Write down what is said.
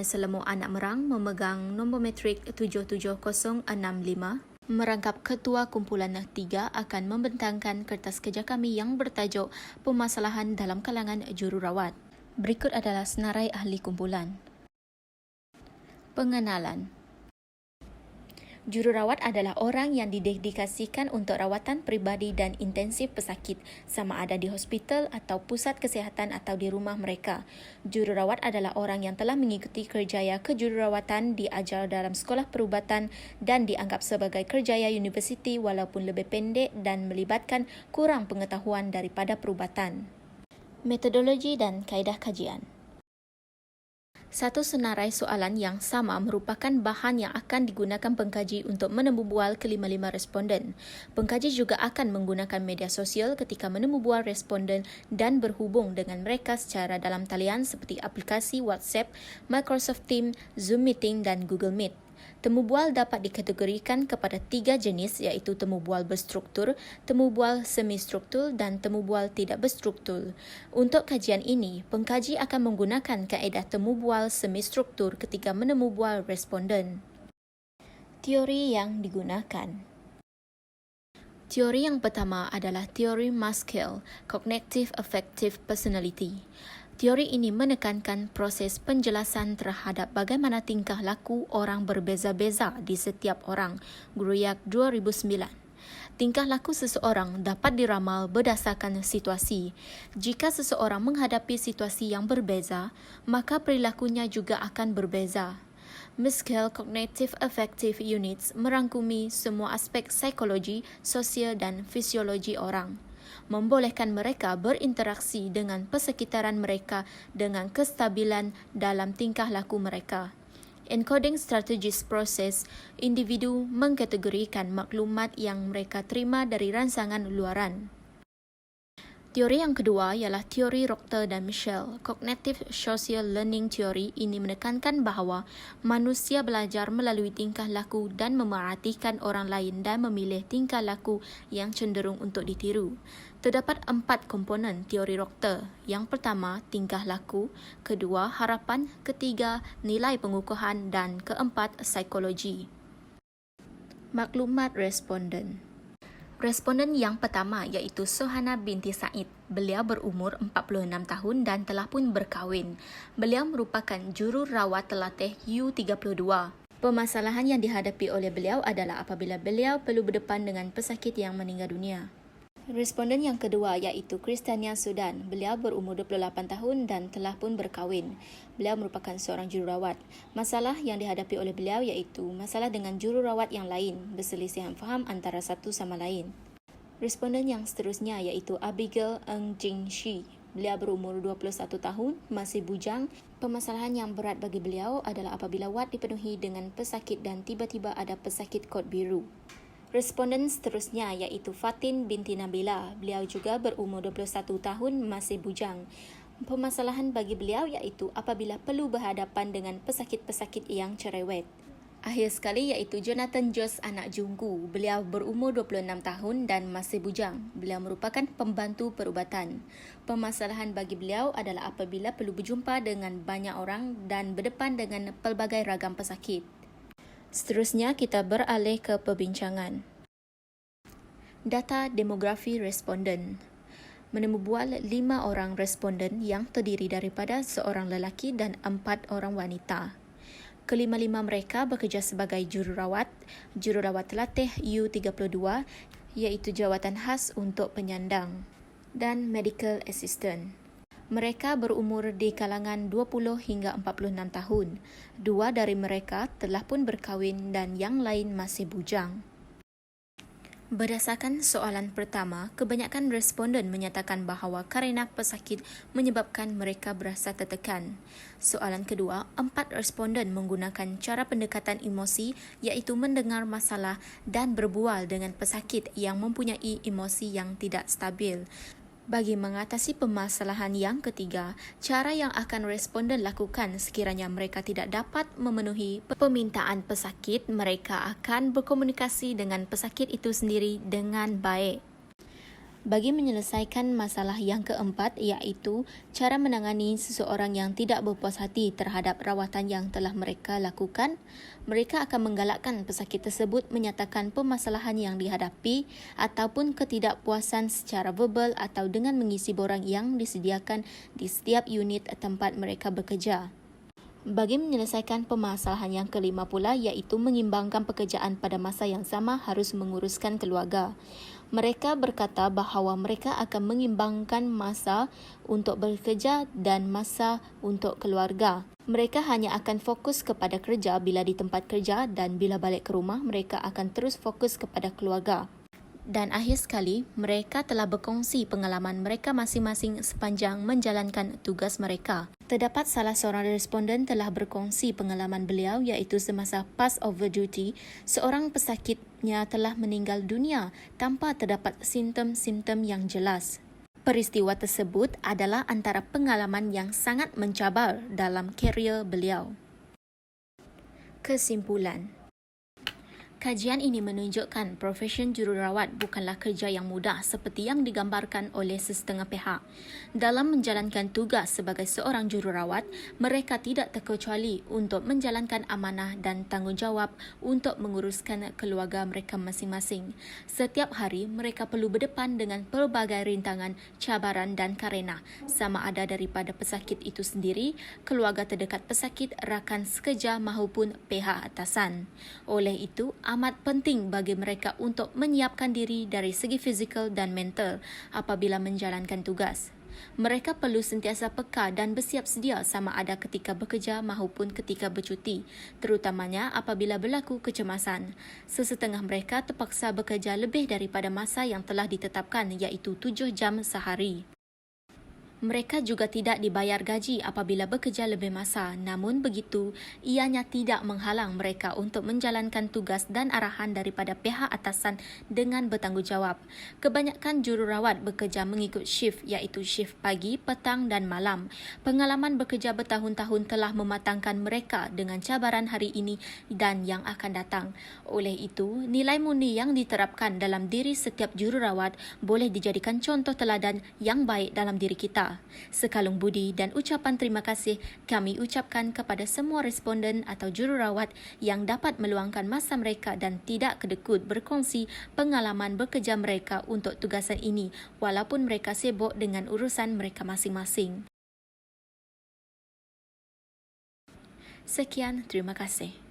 Selemur Anak Merang memegang nombor metrik 77065 merangkap Ketua Kumpulan 3 akan membentangkan kertas kerja kami yang bertajuk Permasalahan dalam kalangan jururawat. Berikut adalah senarai ahli kumpulan. Pengenalan. Jururawat adalah orang yang didedikasikan untuk rawatan peribadi dan intensif pesakit, sama ada di hospital atau pusat kesihatan atau di rumah mereka. Jururawat adalah orang yang telah mengikuti kerjaya kejururawatan diajar dalam sekolah perubatan dan dianggap sebagai kerjaya universiti walaupun lebih pendek dan melibatkan kurang pengetahuan daripada perubatan. Metodologi dan kaedah kajian. Satu senarai soalan yang sama merupakan bahan yang akan digunakan pengkaji untuk menemubual kelima-lima responden. Pengkaji juga akan menggunakan media sosial ketika menemubual responden dan berhubung dengan mereka secara dalam talian seperti aplikasi WhatsApp, Microsoft Teams, Zoom Meeting dan Google Meet. Temubual dapat dikategorikan kepada 3 jenis iaitu temubual berstruktur, temubual semi-struktur dan temubual tidak berstruktur. Untuk kajian ini, pengkaji akan menggunakan kaedah temubual semi-struktur ketika menemubual responden. Teori yang digunakan. Teori yang pertama adalah teori Maskell, Cognitive Affective Personality. Teori ini menekankan proses penjelasan terhadap bagaimana tingkah laku orang berbeza-beza di setiap orang, Gruyak 2009. Tingkah laku seseorang dapat diramal berdasarkan situasi. Jika seseorang menghadapi situasi yang berbeza, maka perilakunya juga akan berbeza. Maskell Cognitive Affective Units merangkumi semua aspek psikologi, sosial dan fisiologi orang, membolehkan mereka berinteraksi dengan persekitaran mereka dengan kestabilan dalam tingkah laku mereka. Encoding strategis proses, individu mengkategorikan maklumat yang mereka terima dari rangsangan luaran. Teori yang kedua ialah teori Rochter dan Michel, Cognitive Social Learning Theory. Ini menekankan bahawa manusia belajar melalui tingkah laku dan memerhatikan orang lain dan memilih tingkah laku yang cenderung untuk ditiru. Terdapat 4 komponen teori Rochter. Yang pertama, tingkah laku. Kedua, harapan. Ketiga, nilai pengukuhan. Dan keempat, psikologi. Maklumat responden. Responden yang pertama iaitu Sohana binti Said. Beliau berumur 46 tahun dan telah pun berkahwin. Beliau merupakan jururawat terlatih U32. Permasalahan yang dihadapi oleh beliau adalah apabila beliau perlu berdepan dengan pesakit yang meninggal dunia. Responden yang kedua iaitu Kristania Sudan. Beliau berumur 28 tahun dan telah pun berkahwin. Beliau merupakan seorang jururawat. Masalah yang dihadapi oleh beliau iaitu masalah dengan jururawat yang lain, berselisihan faham antara satu sama lain. Responden yang seterusnya iaitu Abigail Ng Jing Shi. Beliau berumur 21 tahun, masih bujang. Permasalahan yang berat bagi beliau adalah apabila wad dipenuhi dengan pesakit dan tiba-tiba ada pesakit kod biru. Responden seterusnya iaitu Fatin binti Nabila. Beliau juga berumur 21 tahun, masih bujang. Permasalahan bagi beliau iaitu apabila perlu berhadapan dengan pesakit-pesakit yang cerewet. Akhir sekali iaitu Jonathan Jos anak Junggu. Beliau berumur 26 tahun dan masih bujang. Beliau merupakan pembantu perubatan. Permasalahan bagi beliau adalah apabila perlu berjumpa dengan banyak orang dan berdepan dengan pelbagai ragam pesakit. Seterusnya, kita beralih ke perbincangan. Data demografi responden. Menemubual 5 orang responden yang terdiri daripada seorang lelaki dan 4 orang wanita. Kelima-lima mereka bekerja sebagai jururawat terlatih U32 iaitu jawatan khas untuk penyandang, dan medical assistant. Mereka berumur di kalangan 20 hingga 46 tahun. 2 dari mereka telah pun berkahwin dan yang lain masih bujang. Berdasarkan soalan pertama, kebanyakan responden menyatakan bahawa kerana pesakit menyebabkan mereka berasa tertekan. Soalan kedua, 4 responden menggunakan cara pendekatan emosi iaitu mendengar masalah dan berbual dengan pesakit yang mempunyai emosi yang tidak stabil. Bagi mengatasi permasalahan yang ketiga, cara yang akan responden lakukan sekiranya mereka tidak dapat memenuhi permintaan pesakit, mereka akan berkomunikasi dengan pesakit itu sendiri dengan baik. Bagi menyelesaikan masalah yang keempat iaitu cara menangani seseorang yang tidak berpuas hati terhadap rawatan yang telah mereka lakukan, mereka akan menggalakkan pesakit tersebut menyatakan permasalahan yang dihadapi ataupun ketidakpuasan secara verbal atau dengan mengisi borang yang disediakan di setiap unit tempat mereka bekerja. Bagi menyelesaikan permasalahan yang kelima pula iaitu mengimbangkan pekerjaan pada masa yang sama harus menguruskan keluarga. Mereka berkata bahawa mereka akan mengimbangkan masa untuk bekerja dan masa untuk keluarga. Mereka hanya akan fokus kepada kerja bila di tempat kerja dan bila balik ke rumah mereka akan terus fokus kepada keluarga. Dan akhir sekali, mereka telah berkongsi pengalaman mereka masing-masing sepanjang menjalankan tugas mereka. Terdapat salah seorang responden telah berkongsi pengalaman beliau iaitu semasa pass over duty, seorang pesakitnya telah meninggal dunia tanpa terdapat simptom-simptom yang jelas. Peristiwa tersebut adalah antara pengalaman yang sangat mencabar dalam karier beliau. Kesimpulan. Kajian ini menunjukkan profesion jururawat bukanlah kerja yang mudah seperti yang digambarkan oleh sesetengah pihak. Dalam menjalankan tugas sebagai seorang jururawat, mereka tidak terkecuali untuk menjalankan amanah dan tanggungjawab untuk menguruskan keluarga mereka masing-masing. Setiap hari, mereka perlu berdepan dengan pelbagai rintangan, cabaran dan karena, sama ada daripada pesakit itu sendiri, keluarga terdekat pesakit, rakan sekerja maupun pihak atasan. Oleh itu, amat penting bagi mereka untuk menyiapkan diri dari segi fizikal dan mental apabila menjalankan tugas. Mereka perlu sentiasa peka dan bersiap sedia sama ada ketika bekerja maupun ketika bercuti, terutamanya apabila berlaku kecemasan. Sesetengah mereka terpaksa bekerja lebih daripada masa yang telah ditetapkan iaitu 7 jam sehari. Mereka juga tidak dibayar gaji apabila bekerja lebih masa, namun begitu, ianya tidak menghalang mereka untuk menjalankan tugas dan arahan daripada pihak atasan dengan bertanggungjawab. Kebanyakan jururawat bekerja mengikut shift iaitu shift pagi, petang dan malam. Pengalaman bekerja bertahun-tahun telah mematangkan mereka dengan cabaran hari ini dan yang akan datang. Oleh itu, nilai murni yang diterapkan dalam diri setiap jururawat boleh dijadikan contoh teladan yang baik dalam diri kita. Sekalung budi dan ucapan terima kasih kami ucapkan kepada semua responden atau jururawat yang dapat meluangkan masa mereka dan tidak kedekut berkongsi pengalaman bekerja mereka untuk tugasan ini walaupun mereka sibuk dengan urusan mereka masing-masing. Sekian, terima kasih.